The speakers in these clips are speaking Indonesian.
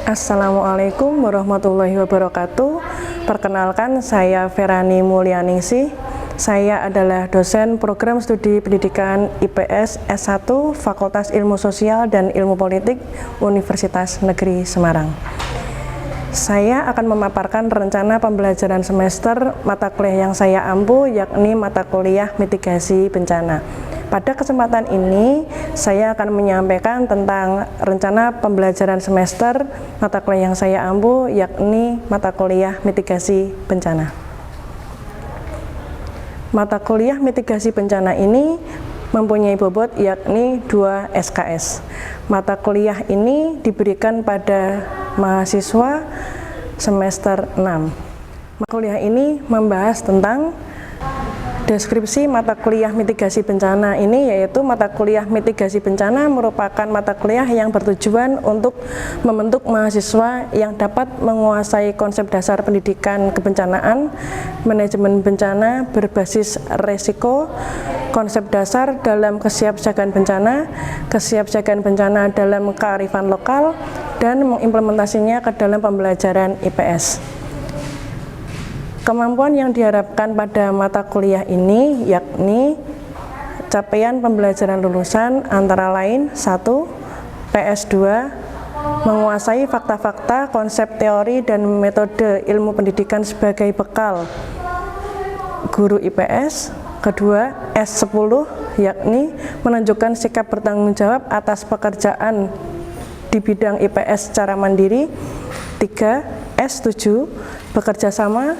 Assalamualaikum warahmatullahi wabarakatuh. Perkenalkan, saya Ferani Mulyaningsih. Saya adalah dosen program studi pendidikan IPS S1 Fakultas Ilmu Sosial dan Ilmu Politik Universitas Negeri Semarang. Saya akan memaparkan rencana pembelajaran semester mata kuliah yang saya ampu, yakni mata kuliah mitigasi bencana. Pada kesempatan ini, saya akan menyampaikan tentang rencana pembelajaran semester mata kuliah yang saya ampu, yakni mata kuliah mitigasi bencana. Mata kuliah mitigasi bencana ini mempunyai bobot yakni 2 SKS. Mata kuliah ini diberikan pada mahasiswa semester 6. Mata kuliah ini membahas tentang deskripsi mata kuliah mitigasi bencana ini, yaitu mata kuliah mitigasi bencana merupakan mata kuliah yang bertujuan untuk membentuk mahasiswa yang dapat menguasai konsep dasar pendidikan kebencanaan, manajemen bencana berbasis resiko, konsep dasar dalam kesiapsiagaan bencana dalam kearifan lokal, dan mengimplementasinya ke dalam pembelajaran IPS. Kemampuan yang diharapkan pada mata kuliah ini yakni capaian pembelajaran lulusan antara lain 1. PS2 menguasai fakta-fakta, konsep teori, dan metode ilmu pendidikan sebagai bekal guru IPS. Kedua, S10 yakni menunjukkan sikap bertanggung jawab atas pekerjaan di bidang IPS secara mandiri. 3. S7 bekerja sama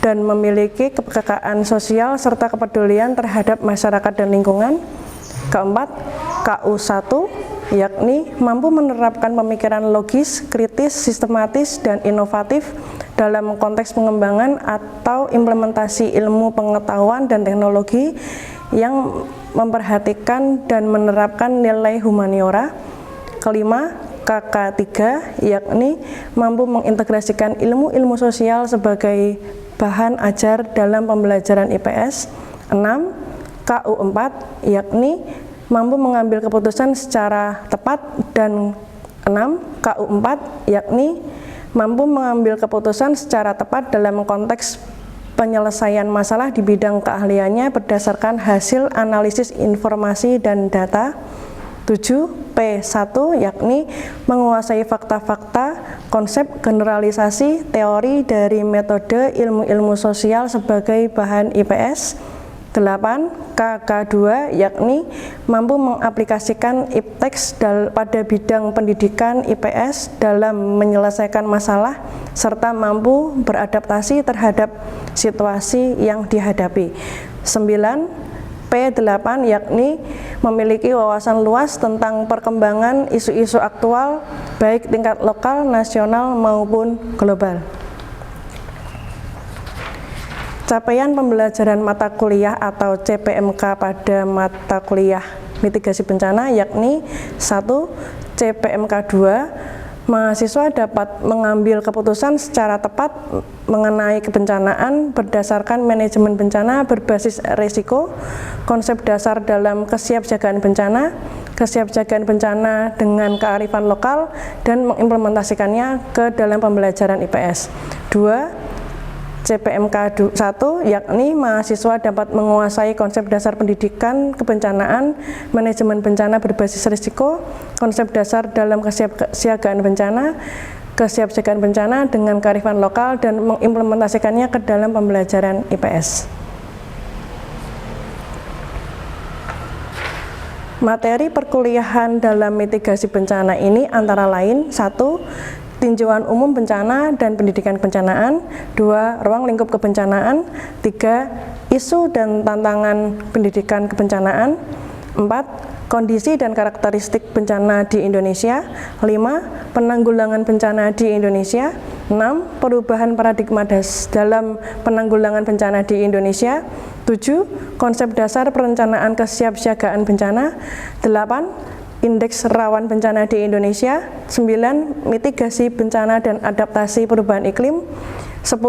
dan memiliki kepekaan sosial serta kepedulian terhadap masyarakat dan lingkungan. Keempat, KU1 yakni mampu menerapkan pemikiran logis, kritis, sistematis, dan inovatif dalam konteks pengembangan atau implementasi ilmu pengetahuan dan teknologi yang memperhatikan dan menerapkan nilai humaniora. Kelima, KK3 yakni mampu mengintegrasikan ilmu-ilmu sosial sebagai bahan ajar dalam pembelajaran IPS. 6. KU4 yakni mampu mengambil keputusan secara tepat. Dan 6. KU4 yakni mampu mengambil keputusan secara tepat dalam konteks penyelesaian masalah di bidang keahliannya berdasarkan hasil analisis informasi dan data. 7. P1 yakni menguasai fakta-fakta, konsep, generalisasi, teori dari metode ilmu-ilmu sosial sebagai bahan IPS. 8. KK2 yakni mampu mengaplikasikan IPTEX pada bidang pendidikan IPS dalam menyelesaikan masalah serta mampu beradaptasi terhadap situasi yang dihadapi. 9. P8 yakni memiliki wawasan luas tentang perkembangan isu-isu aktual baik tingkat lokal, nasional maupun global. Capaian pembelajaran mata kuliah atau CPMK pada mata kuliah mitigasi bencana yakni 1. CPMK 2 mahasiswa dapat mengambil keputusan secara tepat mengenai kebencanaan berdasarkan manajemen bencana berbasis risiko, konsep dasar dalam kesiapsiagaan bencana dengan kearifan lokal, dan mengimplementasikannya ke dalam pembelajaran IPS. 2. CPMK 1 yakni mahasiswa dapat menguasai konsep dasar pendidikan kebencanaan, manajemen bencana berbasis risiko, konsep dasar dalam kesiapsiagaan bencana dengan kearifan lokal, dan mengimplementasikannya ke dalam pembelajaran IPS. Materi perkuliahan dalam mitigasi bencana ini antara lain 1. Tinjauan umum bencana dan pendidikan kebencanaan. 2. Ruang lingkup kebencanaan. 3. Isu dan tantangan pendidikan kebencanaan. 4. Kondisi dan karakteristik bencana di Indonesia. 5. Penanggulangan bencana di Indonesia. 6. Perubahan paradigma dalam penanggulangan bencana di Indonesia. 7. Konsep dasar perencanaan kesiapsiagaan bencana. 8. Indeks rawan bencana di Indonesia. 9. Mitigasi bencana dan adaptasi perubahan iklim. 10.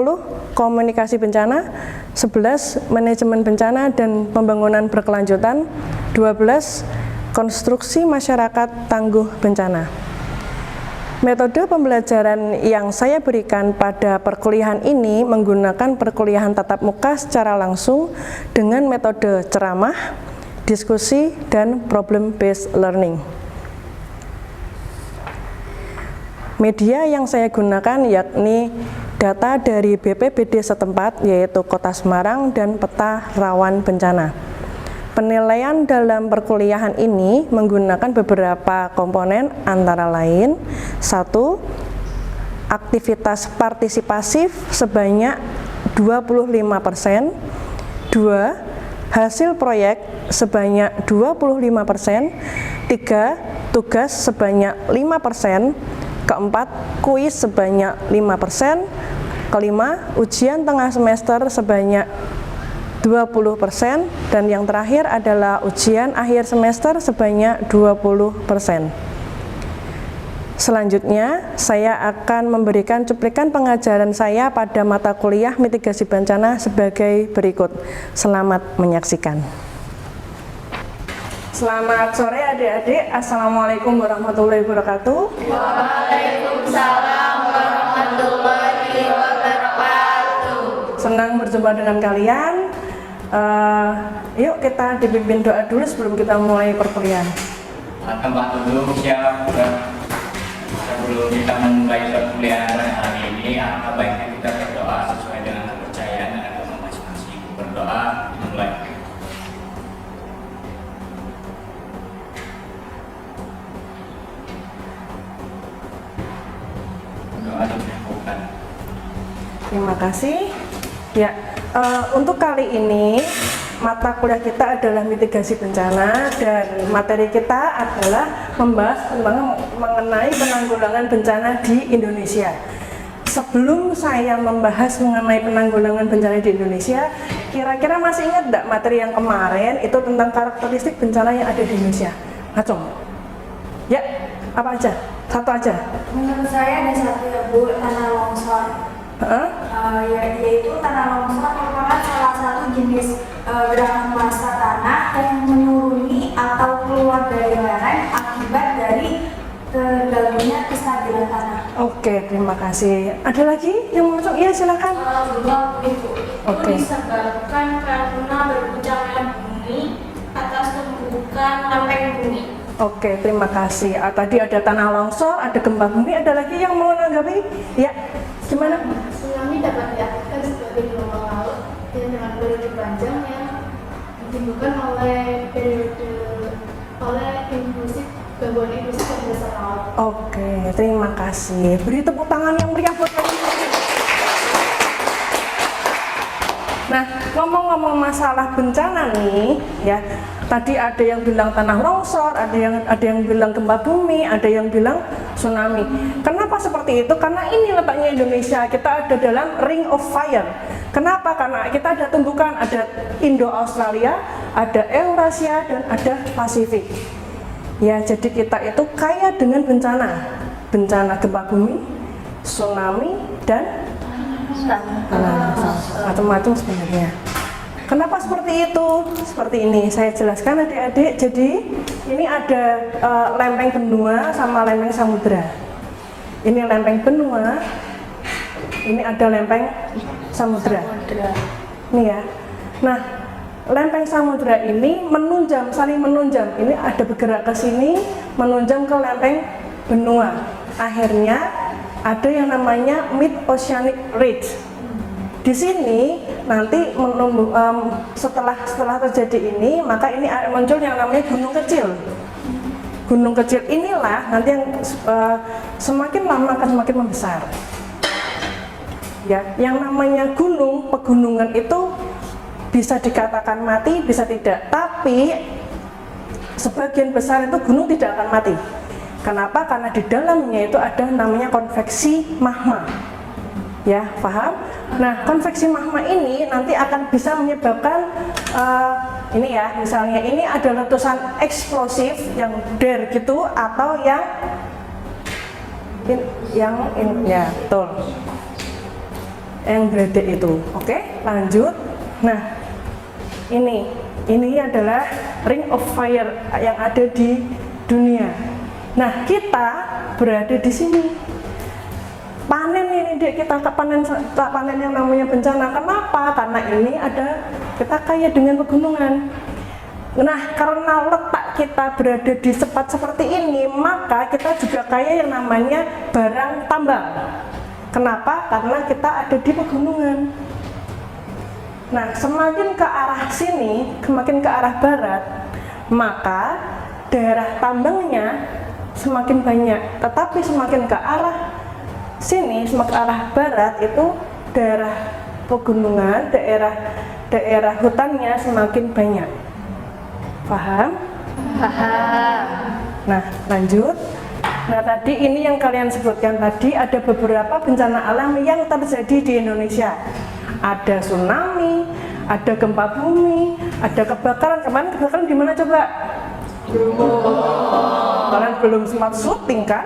Komunikasi bencana. 11. Manajemen bencana dan pembangunan berkelanjutan. 12. Konstruksi masyarakat tangguh bencana. Metode pembelajaran yang saya berikan pada perkuliahan ini menggunakan perkuliahan tatap muka secara langsung dengan metode ceramah, diskusi, dan problem-based learning. Media yang saya gunakan yakni data dari BPBD setempat, yaitu Kota Semarang, dan peta rawan bencana. Penilaian dalam perkuliahan ini menggunakan beberapa komponen, antara lain: 1. Aktivitas partisipasif sebanyak 25%. 2. Hasil proyek sebanyak 25%. 3. Tugas sebanyak 5%. 4. Kuis sebanyak 5%. 5. Ujian tengah semester sebanyak 20%, dan yang terakhir adalah ujian akhir semester sebanyak 20%. Selanjutnya, saya akan memberikan cuplikan pengajaran saya pada mata kuliah mitigasi bencana sebagai berikut. Selamat menyaksikan. Selamat sore adik-adik. Assalamualaikum warahmatullahi wabarakatuh. Waalaikumsalam warahmatullahi wabarakatuh. Senang berjumpa dengan kalian. Yuk kita dipimpin doa dulu sebelum kita mulai perkuliahan. Tempat duduk siap. Sebelum kita memulai perkuliahan pada hari ini, alangkah baiknya kita berdoa sesuai dengan kepercayaan dan agama masing-masing. Berdoa dimulai. Doa dilakukan. Terima kasih. Ya, untuk kali ini mata kuliah kita adalah mitigasi bencana, dan materi kita adalah membahas tentang mengenai penanggulangan bencana di Indonesia. Sebelum saya membahas mengenai penanggulangan bencana di Indonesia, kira-kira masih ingat enggak materi yang kemarin itu tentang karakteristik bencana yang ada di Indonesia? Ngacung? Ya, apa aja? Satu aja. Menurut saya ada satu ya Bu, tanah longsor. Yaitu tanah longsor merupakan salah satu jenis gerakan massa tanah yang menuruni atau keluar dari lereng akibat dari terganggunya kestabilan tanah. Oke, terima kasih. Ada lagi yang mau masuk? Iya, silakan. Itu Oke. disebabkan karena berpuncaknya bumi atas tumbukan lempeng bumi. Oke, terima kasih. Tadi ada tanah longsor, ada gempa bumi, ada lagi yang mau menanggapi? Ya, gimana? Tsunami dapat diartikan sebagai gelombang laut yang dengan periode panjang yang ditimbulkan oleh gangguan impulsif pada dasar laut. Oke, terima kasih. Beri tepuk tangan yang meriah buat kalian. Nah, ngomong-ngomong masalah bencana nih, ya. Tadi ada yang bilang tanah longsor, ada yang bilang gempa bumi, ada yang bilang tsunami. Kenapa seperti itu? Karena ini letaknya Indonesia, kita ada dalam Ring of Fire. Kenapa? Karena kita ada tumbukan, ada Indo-Australia, ada Eurasia, dan ada Pasifik. Ya, jadi kita itu kaya dengan bencana gempa bumi, tsunami, dan macam-macam sebenarnya. Kenapa seperti itu? Seperti ini, saya jelaskan adik-adik. Jadi ini ada lempeng benua sama lempeng samudra. Ini lempeng benua, ini ada lempeng samudra. Ini ya. Nah, lempeng samudra ini menunjam, saling menunjam. Ini ada bergerak ke sini, menunjam ke lempeng benua. Akhirnya ada yang namanya Mid-Oceanic Ridge. Di sini nanti setelah terjadi ini, maka ini muncul yang namanya gunung kecil. Gunung kecil inilah nanti yang semakin lama akan semakin membesar. Ya, yang namanya gunung, pegunungan itu bisa dikatakan mati, bisa tidak. Tapi sebagian besar itu gunung tidak akan mati. Kenapa? Karena di dalamnya itu ada namanya konveksi magma. Ya, paham? Nah, konveksi magma ini nanti akan bisa menyebabkan ini ya, misalnya ini ada letusan eksplosif yang der gitu, atau yang ya, betul, yang gledek itu. Oke, lanjut. Nah, ini adalah Ring of Fire yang ada di dunia. Nah, kita berada di sini. Panen ini Dek, kita panen yang namanya bencana. Kenapa? Karena ini kita kaya dengan pegunungan. Nah, karena letak kita berada di tempat seperti ini, maka kita juga kaya yang namanya barang tambang. Kenapa? Karena kita ada di pegunungan. Nah, semakin ke arah sini, semakin ke arah barat, maka daerah tambangnya semakin banyak. Tetapi semakin ke arah sini, semakin ke arah barat, itu daerah pegunungan, daerah hutannya semakin banyak. Paham? Paham. Nah, lanjut. Nah, tadi ini yang kalian sebutkan tadi, ada beberapa bencana alam yang terjadi di Indonesia. Ada tsunami, ada gempa bumi, ada kebakaran. Kemarin kebakaran di mana coba? Kalian belum sempat syuting kan?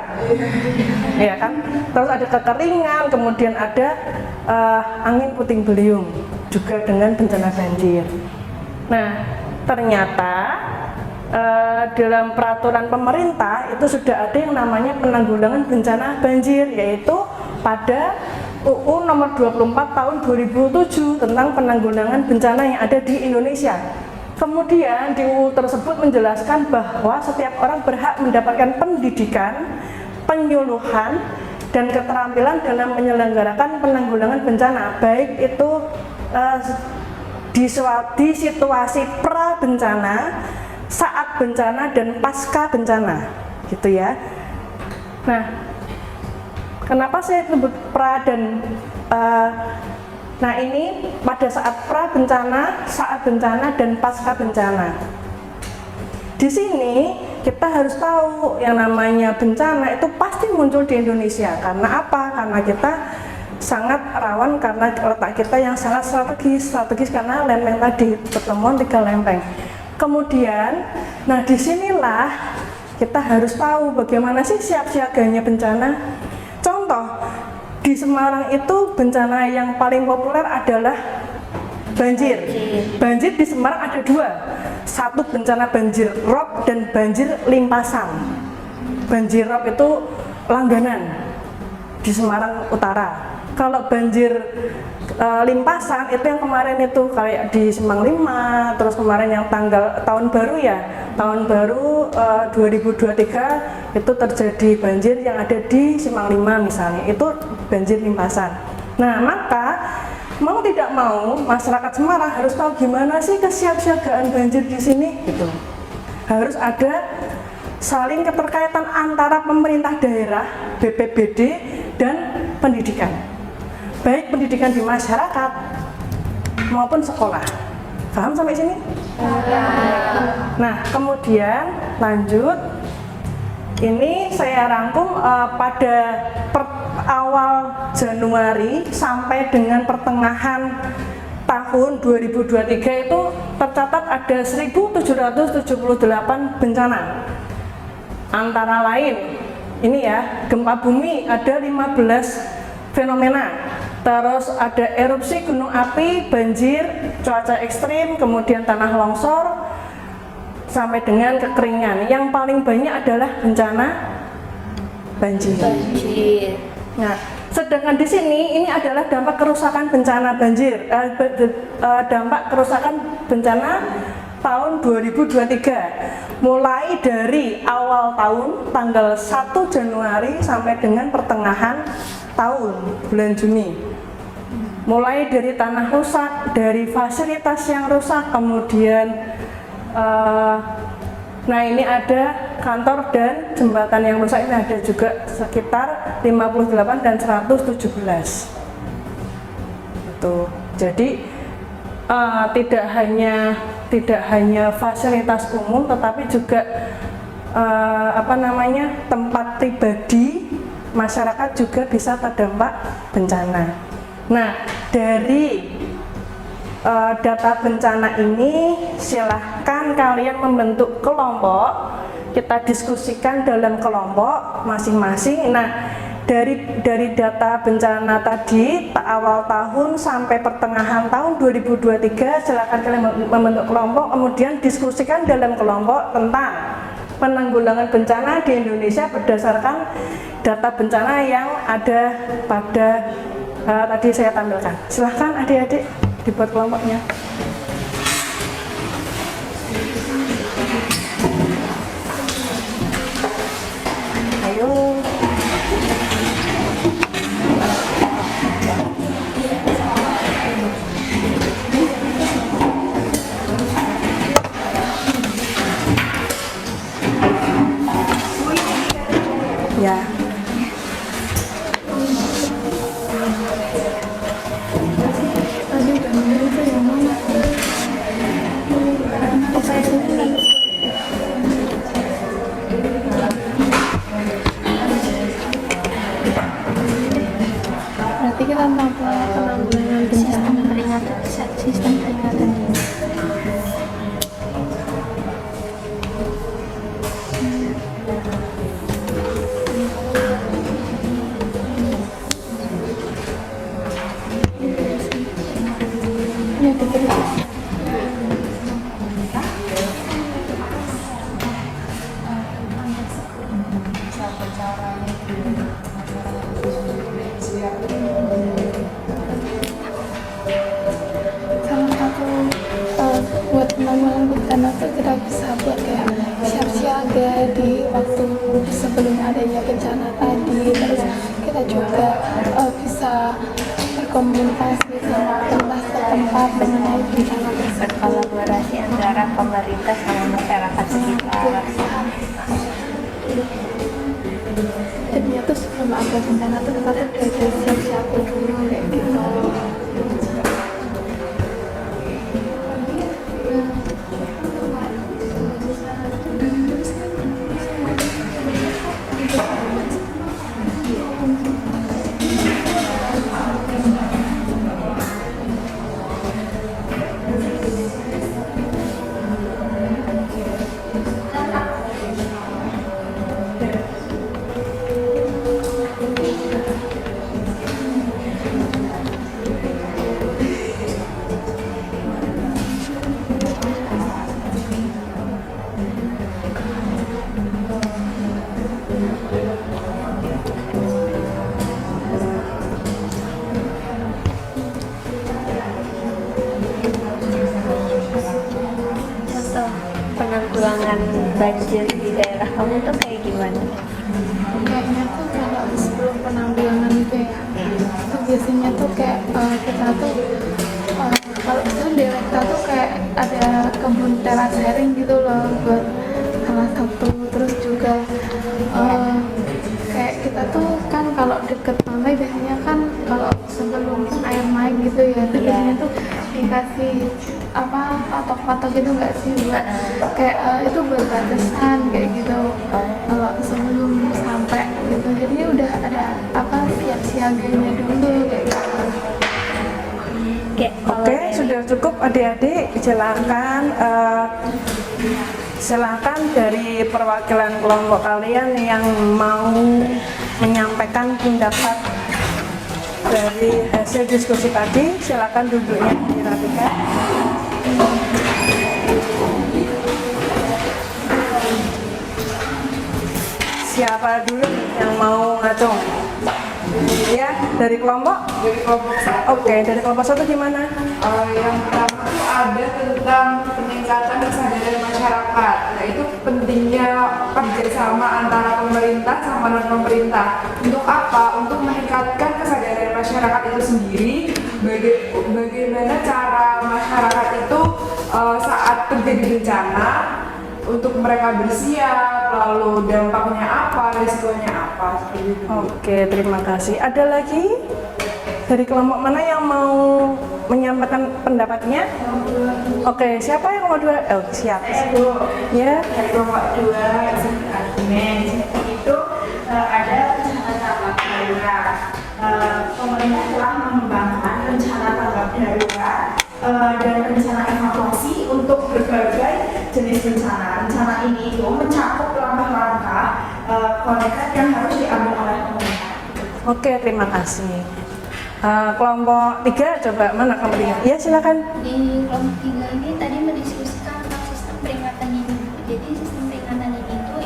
Ya kan? Terus ada kekeringan, kemudian ada angin puting beliung, juga dengan bencana banjir. Nah, ternyata dalam peraturan pemerintah itu sudah ada yang namanya penanggulangan bencana banjir, yaitu pada UU nomor 24 tahun 2007 tentang penanggulangan bencana yang ada di Indonesia. Kemudian di UU tersebut menjelaskan bahwa setiap orang berhak mendapatkan pendidikan, penyuluhan, dan keterampilan dalam menyelenggarakan penanggulangan bencana, baik itu di situasi pra bencana, saat bencana, dan pasca bencana, gitu ya. Nah, kenapa saya sebut pra dan nah ini pada saat pra bencana, saat bencana, dan pasca bencana. Di sini kita harus tahu yang namanya bencana itu pasti muncul di Indonesia. Karena apa? Karena kita sangat rawan, karena letak kita yang sangat strategis karena lempeng tadi, pertemuan 3 lempeng. Kemudian, nah disinilah kita harus tahu bagaimana sih siap-siaganya bencana. Contoh, di Semarang itu bencana yang paling populer adalah banjir. Banjir di Semarang ada 2, satu bencana banjir rob dan banjir limpasan. Banjir rob itu langganan di Semarang Utara. Kalau banjir limpasan itu yang kemarin itu kayak di Semang 5, terus kemarin yang tahun baru ya, tahun baru 2023 itu terjadi banjir yang ada di Semang 5 misalnya, itu banjir limpasan. Nah, maka mau tidak mau masyarakat Semarang harus tahu gimana sih kesiapsiagaan banjir di sini gitu. Harus ada saling keterkaitan antara pemerintah daerah, BPBD, dan pendidikan. Baik pendidikan di masyarakat maupun sekolah. Paham sampai sini? Nah, kemudian lanjut. Ini saya rangkum pada awal Januari sampai dengan pertengahan tahun 2023 itu tercatat ada 1.778 bencana. Antara lain ini ya, gempa bumi ada 15 fenomena. Terus ada erupsi gunung api, banjir, cuaca ekstrim, kemudian tanah longsor, sampai dengan kekeringan. Yang paling banyak adalah bencana banjir. Nah, sedangkan di sini ini adalah dampak kerusakan bencana banjir, dampak kerusakan bencana tahun 2023. Mulai dari awal tahun tanggal 1 Januari sampai dengan pertengahan tahun bulan Juni. Mulai dari tanah rusak, dari fasilitas yang rusak, kemudian nah ini ada kantor dan jembatan yang rusak, ini ada juga sekitar 58 dan 117. Itu. Jadi tidak hanya fasilitas umum, tetapi juga tempat pribadi masyarakat juga bisa terdampak bencana. Nah, dari data bencana ini silahkan kalian membentuk kelompok, kita diskusikan dalam kelompok masing-masing. Nah, dari data bencana tadi awal tahun sampai pertengahan tahun 2023 silahkan kalian membentuk kelompok, kemudian diskusikan dalam kelompok tentang penanggulangan bencana di Indonesia berdasarkan data bencana yang ada pada tadi saya tampilkan. Silahkan adik-adik dibuat kelompoknya. Ayo. Ya. Berarti kita tentang penanggulangan bencana sistem peringatan dini. Ya, terus. Salah satu buat penanggulangan bencana tuh kita bisa buat kayak siap siaga di waktu sebelum adanya bencana tadi. Terus kita juga bisa berkomunikasi sama pemerintah setempat mengenai bencana tersebut. Berkolaborasi antara pemerintah sama masyarakat sekitar. Jadinya tuh sebelum ada bencana tuh kita tuh udah siap-siap dulu kayak gitu. Contoh penanggulangan banjir di daerah kamu tuh kayak gimana? Kayaknya tuh kalau sebelum penanggulangan itu ya, itu biasanya tuh kayak kita tuh kalau itu daerah kita tuh kayak ada kebun teras sharing gitu loh buat salah satu. Terus juga kayak kita tuh kan kalau deket pantai biasanya kan kalau sebelum air naik gitu ya, itu biasanya tuh dikasih apa patok-patok gitu nggak sih buat kayak itu berbatasan kayak gitu kalau sebelum sampai gitu, jadi udah ada apa siap-siaganya dulu kayak gitu. Oke, sudah cukup adik-adik. Silakan dari perwakilan kelompok kalian yang mau menyampaikan pendapat dari hasil diskusi tadi, silakan duduknya dirapikan. Siapa dulu yang mau ngacung? Ya, dari kelompok? Dari kelompok satu. Oke, dari kelompok satu gimana? Yang pertama itu ada tentang peningkatan kesadaran masyarakat. Nah, itu pentingnya kerjasama antara pemerintah sama non pemerintah. Untuk apa? Untuk meningkatkan kesadaran masyarakat itu sendiri. Bagaimana cara masyarakat itu saat terjadi bencana untuk mereka bersiap, lalu dampaknya apa, resikonya apa, seperti itu. Oke, terima kasih. Ada lagi dari kelompok mana yang mau menyampaikan pendapatnya? Oke, siapa yang mau dua? Siap. Ya. Dari kelompok 2 argumen itu ada rencana tanggap darurat. Pemerintah telah mengembangkan rencana tanggap darurat dan rencana evakuasi untuk berbagai jenis bencana. Rencana ini itu mencakup langkah-langkah konkret yang harus diambil oleh pemerintah. Oke, terima kasih. Kelompok 3, coba mana kelompok 3? Ya, silakan. Di kelompok 3 ini tadi mendiskusikan tentang sistem peringatan dini. Jadi sistem peringatan dini itu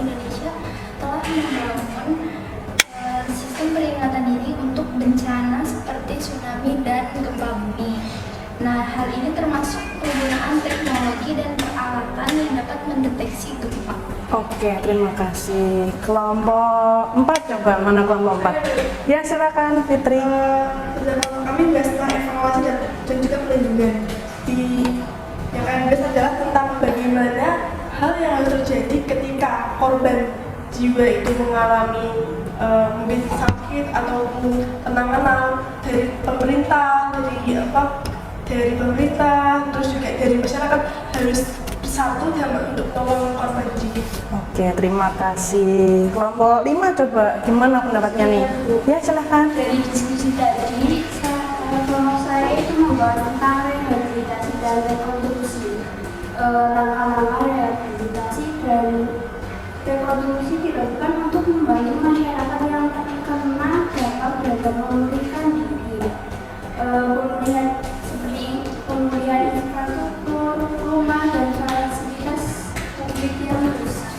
Nah, hal ini termasuk penggunaan teknologi dan peralatan yang dapat mendeteksi gempa. Oke, terima kasih. Kelompok 4 coba, mana kelompok 4? Ya, silakan Fitri. Kami membahas tentang evaluasi dan juga perlindungan. Yang kami bahas adalah tentang bagaimana hal yang harus terjadi ketika korban jiwa itu mengalami mungkin sakit ataupun penanganan dari pemerintah, terus juga dari masyarakat harus bersatu dalam untuk tolong korban jiwa. Oke, terima kasih. Kelompok 5 coba, gimana pendapatnya nih? Ya, silahkan. Dari diskusi tadi, kalau saya itu membahas tentang rehabilitasi dan rekonstruksi. Langkah-langkah rehabilitasi dan rekonstruksi dilakukan untuk membantu masyarakat yang terkena dampak dapat memulihkan diri. Pemulihan seperti pemulihan infrastruktur, rumah dan fasilitas publik yang rusak.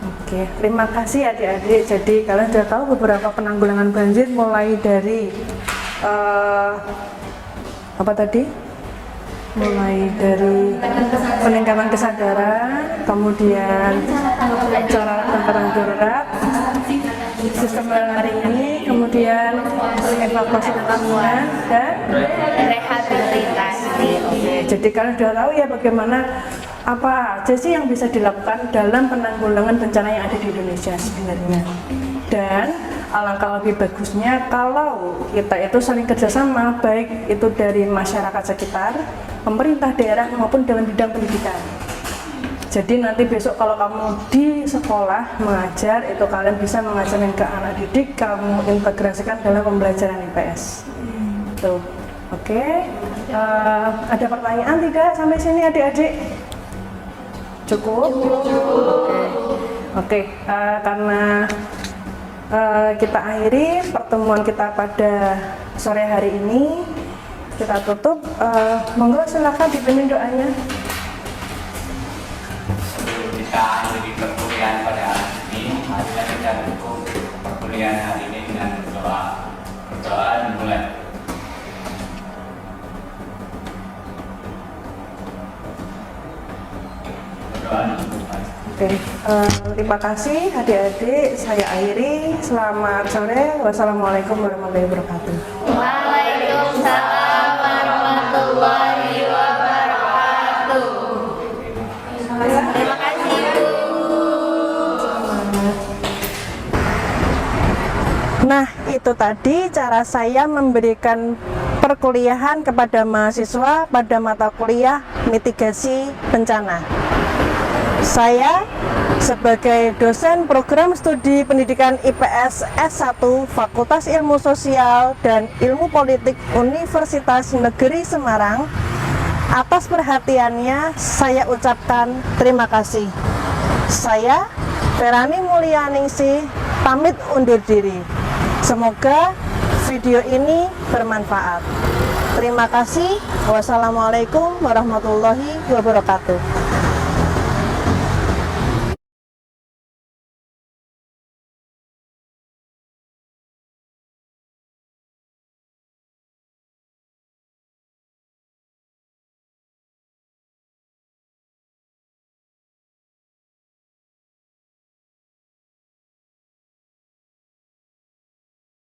Oke, terima kasih adik-adik. Jadi kalian sudah tahu beberapa penanggulangan banjir mulai dari apa tadi? Mulai dari peningkatan kesadaran, kemudian cara tantangan darurat, sistem hari ini, kemudian evakuasi tanggungan dan Rehabilitasi. Oke, jadi kalian sudah tahu ya bagaimana apa aja sih yang bisa dilakukan dalam penanggulangan bencana yang ada di Indonesia sebenarnya. Dan alangkah lebih bagusnya kalau kita itu saling kerjasama, baik itu dari masyarakat sekitar, pemerintah daerah maupun dalam bidang pendidikan. Jadi nanti besok kalau kamu di sekolah mengajar, itu kalian bisa mengajarkan ke anak didik, kamu integrasikan dalam pembelajaran IPS. Tuh, oke. Ada pertanyaan tidak sampai sini adik-adik? Cukup? Oke, karena kita akhiri pertemuan kita pada sore hari ini, kita tutup. Monggo silakan dipimpin doanya. Sebelum kita akhiri perkuliahan pada hari ini, marilah kita dukung perkuliahan hari ini dengan berdoa. Berdoa dimulai. Berdoa dimulai. Oke, terima kasih adik-adik. Saya akhiri. Selamat sore. Wassalamualaikum warahmatullahi wabarakatuh. Waalaikumsalam warahmatullahi wabarakatuh. Terima kasih, Bu. Nah, itu tadi cara saya memberikan perkuliahan kepada mahasiswa pada mata kuliah mitigasi bencana. Saya sebagai dosen program studi pendidikan IPS S1 Fakultas Ilmu Sosial dan Ilmu Politik Universitas Negeri Semarang, atas perhatiannya saya ucapkan terima kasih. Saya Ferani Mulyaningsih pamit undur diri. Semoga video ini bermanfaat. Terima kasih. Wassalamualaikum warahmatullahi wabarakatuh.